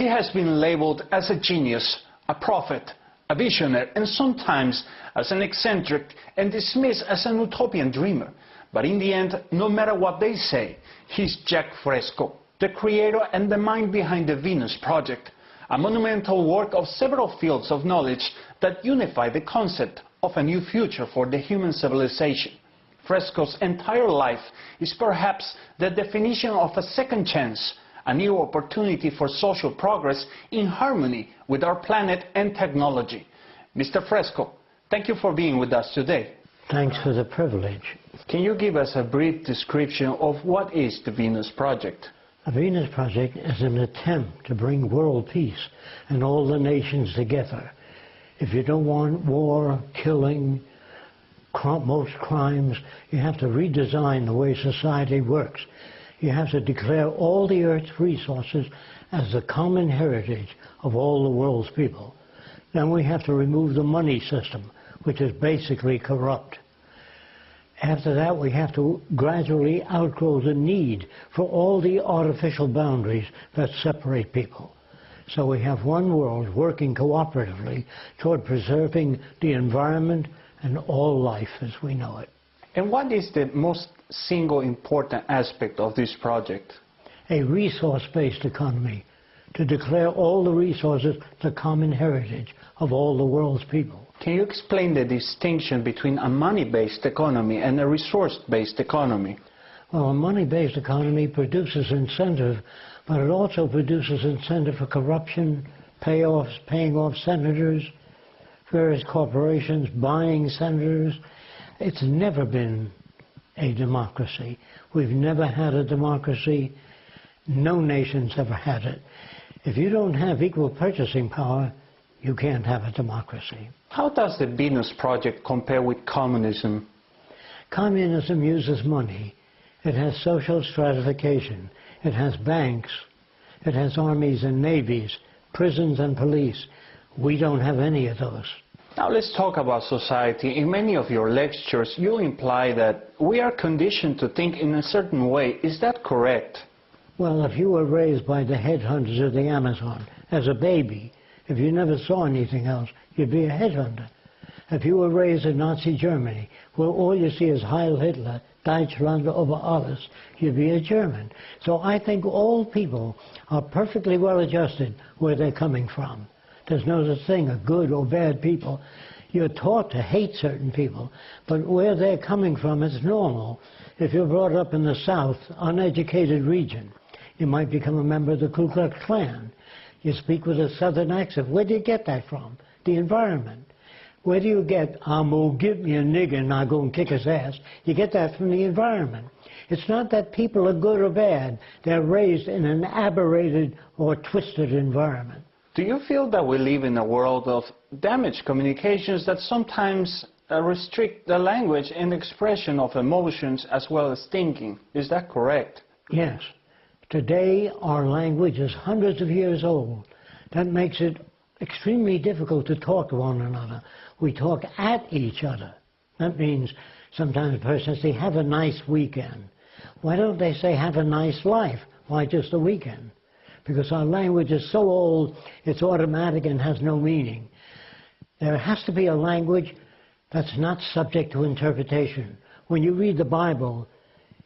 He has been labeled as a genius, a prophet, a visionary, and sometimes as an eccentric and dismissed as an utopian dreamer. But in the end, no matter what they say, he's Jacque Fresco, the creator and the mind behind the Venus Project, a monumental work of several fields of knowledge that unify the concept of a new future for the human civilization. Fresco's entire life is perhaps the definition of a second chance, a new opportunity for social progress in harmony with our planet and technology. Mr. Fresco, thank you for being with us today. Thanks for the privilege. Can you give us a brief description of what is the Venus Project? The Venus Project is an attempt to bring world peace and all the nations together. If you don't want war, killing, most crimes, you have to redesign the way society works. You have to declare all the Earth's resources as the common heritage of all the world's people. Then we have to remove the money system, which is basically corrupt. After that, we have to gradually outgrow the need for all the artificial boundaries that separate people. So we have one world working cooperatively toward preserving the environment and all life as we know it. And what is the most single important aspect of this project? A resource-based economy, to declare all the resources the common heritage of all the world's people. Can you explain the distinction between a money-based economy and a resource-based economy? Well, a money-based economy produces incentive, but it also produces incentive for corruption, paying off senators, various corporations buying senators. It's never been a democracy. We've never had a democracy. No nation's ever had it. If you don't have equal purchasing power, you can't have a democracy. How does the Venus Project compare with communism? Communism uses money. It has social stratification. It has banks. It has armies and navies, prisons and police. We don't have any of those. Now let's talk about society. In many of your lectures, you imply that we are conditioned to think in a certain way. Is that correct? Well, if you were raised by the headhunters of the Amazon as a baby, if you never saw anything else, you'd be a headhunter. If you were raised in Nazi Germany, where all you see is Heil Hitler, Deutschland over alles, you'd be a German. So I think all people are perfectly well adjusted where they're coming from. There's no such thing as good or bad people. You're taught to hate certain people, but where they're coming from is normal. If you're brought up in the South, uneducated region, you might become a member of the Ku Klux Klan. You speak with a Southern accent. Where do you get that from? The environment. Where do you get, I'm going to give me a nigger and I'll go and kick his ass? You get that from the environment. It's not that people are good or bad. They're raised in an aberrated or twisted environment. Do you feel that we live in a world of damaged communications that sometimes restrict the language and expression of emotions as well as thinking? Is that correct? Yes. Today, our language is hundreds of years old. That makes it extremely difficult to talk to one another. We talk at each other. That means sometimes a person says, have a nice weekend. Why don't they say, have a nice life? Why just a weekend? Because our language is so old, it's automatic and has no meaning. There has to be a language that's not subject to interpretation. When you read the Bible,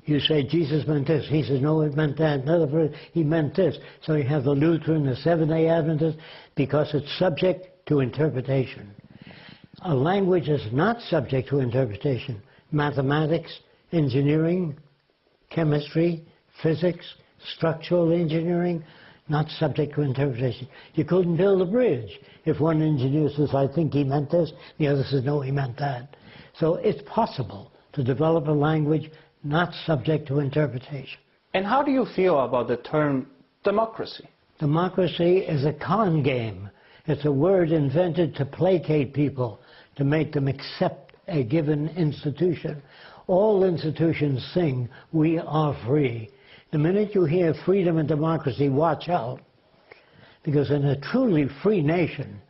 you say, Jesus meant this. He says, no, it meant that. Another verse, he meant this. So you have the Lutheran, the Seventh-day Adventist, because it's subject to interpretation. A language is not subject to interpretation. Mathematics, engineering, chemistry, physics, structural engineering, not subject to interpretation. You couldn't build a bridge if one engineer says, I think he meant this, the other says, no, he meant that. So it's possible to develop a language not subject to interpretation. And how do you feel about the term democracy? Democracy is a con game. It's a word invented to placate people, to make them accept a given institution. All institutions sing, we are free. The minute you hear freedom and democracy, watch out. Because in a truly free nation,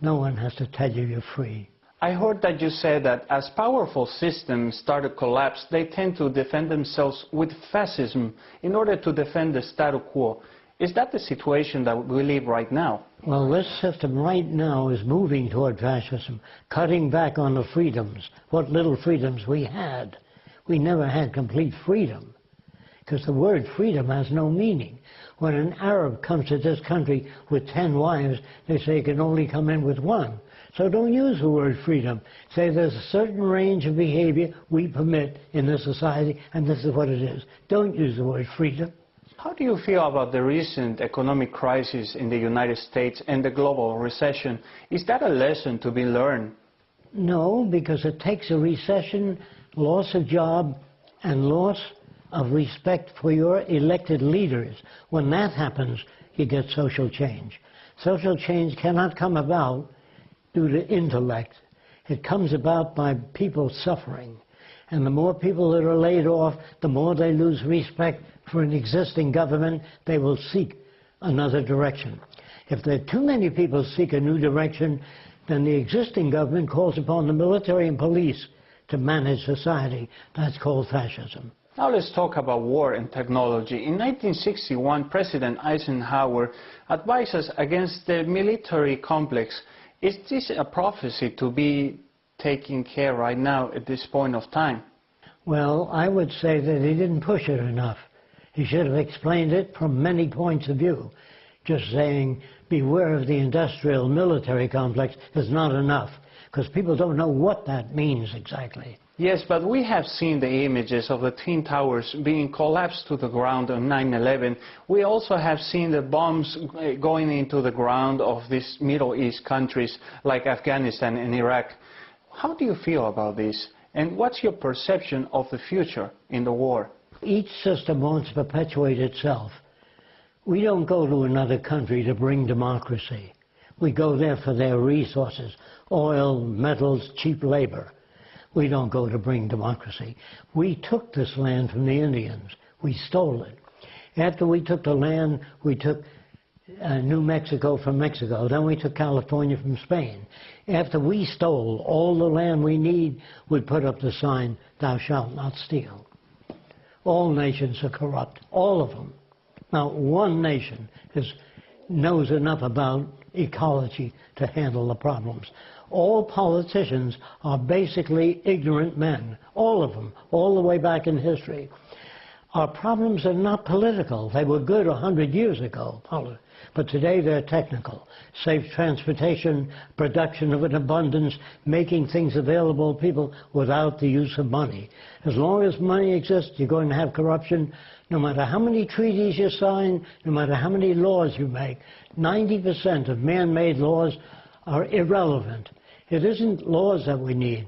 no one has to tell you you're free. I heard that you said that as powerful systems start to collapse, they tend to defend themselves with fascism in order to defend the status quo. Is that the situation that we live right now? Well, this system right now is moving toward fascism, cutting back on the freedoms, what little freedoms we had. We never had complete freedom, because the word freedom has no meaning. When an Arab comes to this country with 10 wives, they say he can only come in with one. So don't use the word freedom. Say there's a certain range of behavior we permit in this society, and this is what it is. Don't use the word freedom. How do you feel about the recent economic crisis in the United States and the global recession? Is that a lesson to be learned? No, because it takes a recession, loss of job, and loss of respect for your elected leaders. When that happens, you get social change. Social change cannot come about due to intellect. It comes about by people suffering. And the more people that are laid off, the more they lose respect for an existing government, they will seek another direction. If there are too many people seek a new direction, then the existing government calls upon the military and police to manage society. That's called fascism. Now let's talk about war and technology. In 1961, President Eisenhower advised us against the military complex. Is this a prophecy to be taking care right now at this point of time? Well, I would say that he didn't push it enough. He should have explained it from many points of view. Just saying, beware of the industrial military complex is not enough, because people don't know what that means exactly. Yes, but we have seen the images of the Twin Towers being collapsed to the ground on 9/11. We also have seen the bombs going into the ground of these Middle East countries like Afghanistan and Iraq. How do you feel about this? And what's your perception of the future in the war? Each system wants to perpetuate itself. We don't go to another country to bring democracy. We go there for their resources, oil, metals, cheap labor. We don't go to bring democracy. We took this land from the Indians. We stole it. After we took the land, we took New Mexico from Mexico. Then we took California from Spain. After we stole all the land we need, we put up the sign, "Thou shalt not steal." All nations are corrupt, all of them. Not one nation knows enough about ecology to handle the problems. All politicians are basically ignorant men, all of them, all the way back in history. Our problems are not political. They were good 100 years ago, but today they're technical. Safe transportation, production of an abundance, making things available to people without the use of money. As long as money exists, you're going to have corruption. No matter how many treaties you sign, no matter how many laws you make, 90% of man-made laws are irrelevant. It isn't laws that we need.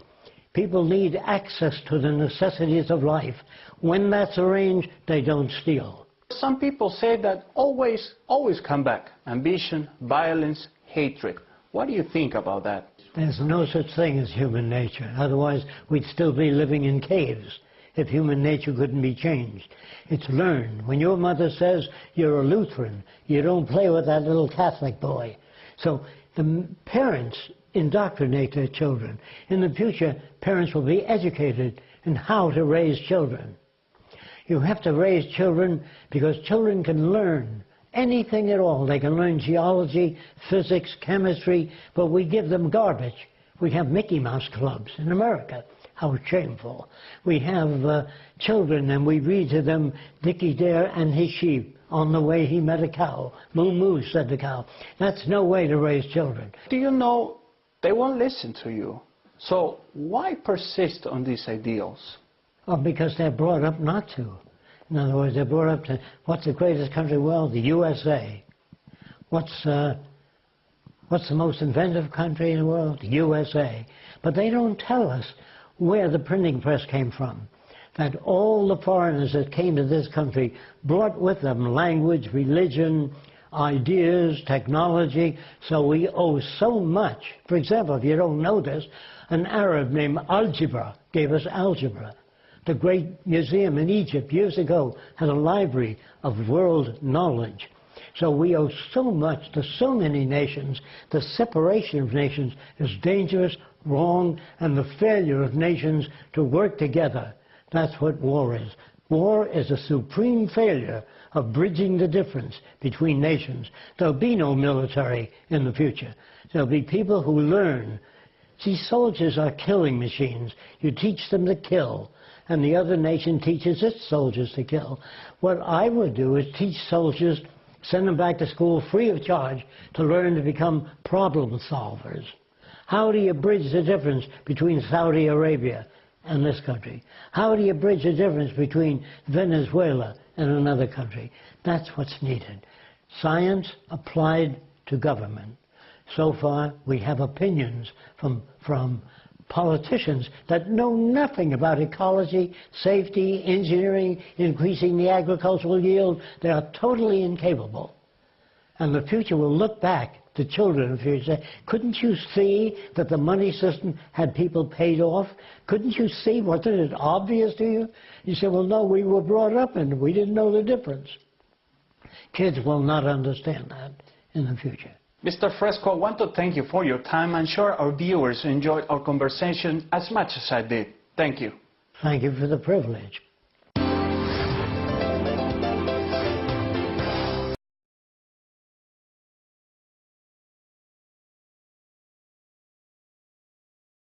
People need access to the necessities of life. When that's arranged, they don't steal. Some people say that always come back. Ambition, violence, hatred. What do you think about that? There's no such thing as human nature. Otherwise, we'd still be living in caves if human nature couldn't be changed. It's learned. When your mother says you're a Lutheran, you don't play with that little Catholic boy. So the parents indoctrinate their children. In the future, parents will be educated in how to raise children. You have to raise children because children can learn anything at all. They can learn geology, physics, chemistry, but we give them garbage. We have Mickey Mouse clubs in America. How shameful. We have children and we read to them Dickie Dare and his sheep. On the way he met a cow. Moo moo, said the cow. That's no way to raise children. Do you know they won't listen to you? So why persist on these ideals? Well, because they're brought up not to. In other words, they're brought up to, what's the greatest country in the world? The USA. What's the most inventive country in the world? The USA. But they don't tell us where the printing press came from. That all the foreigners that came to this country brought with them language, religion, ideas, technology, so we owe so much. For example, if you don't know this, an Arab named Algebra gave us algebra. The great museum in Egypt years ago had a library of world knowledge. So we owe so much to so many nations. The separation of nations is dangerous, wrong, and the failure of nations to work together. That's what war is. War is a supreme failure of bridging the difference between nations. There'll be no military in the future. There'll be people who learn. See, soldiers are killing machines. You teach them to kill, and the other nation teaches its soldiers to kill. What I would do is teach soldiers, send them back to school free of charge to learn to become problem solvers. How do you bridge the difference between Saudi Arabia and this country? How do you bridge the difference between Venezuela and another country? That's what's needed. Science applied to government. So far, we have opinions from politicians that know nothing about ecology, safety, engineering, increasing the agricultural yield. They are totally incapable. And the future will look back to children if you say, couldn't you see that the money system had people paid off? Couldn't you see? Wasn't it obvious to you? You say, well, no, we were brought up and we didn't know the difference. Kids will not understand that in the future. Mr. Fresco, I want to thank you for your time. I'm sure our viewers enjoyed our conversation as much as I did. Thank you. Thank you for the privilege.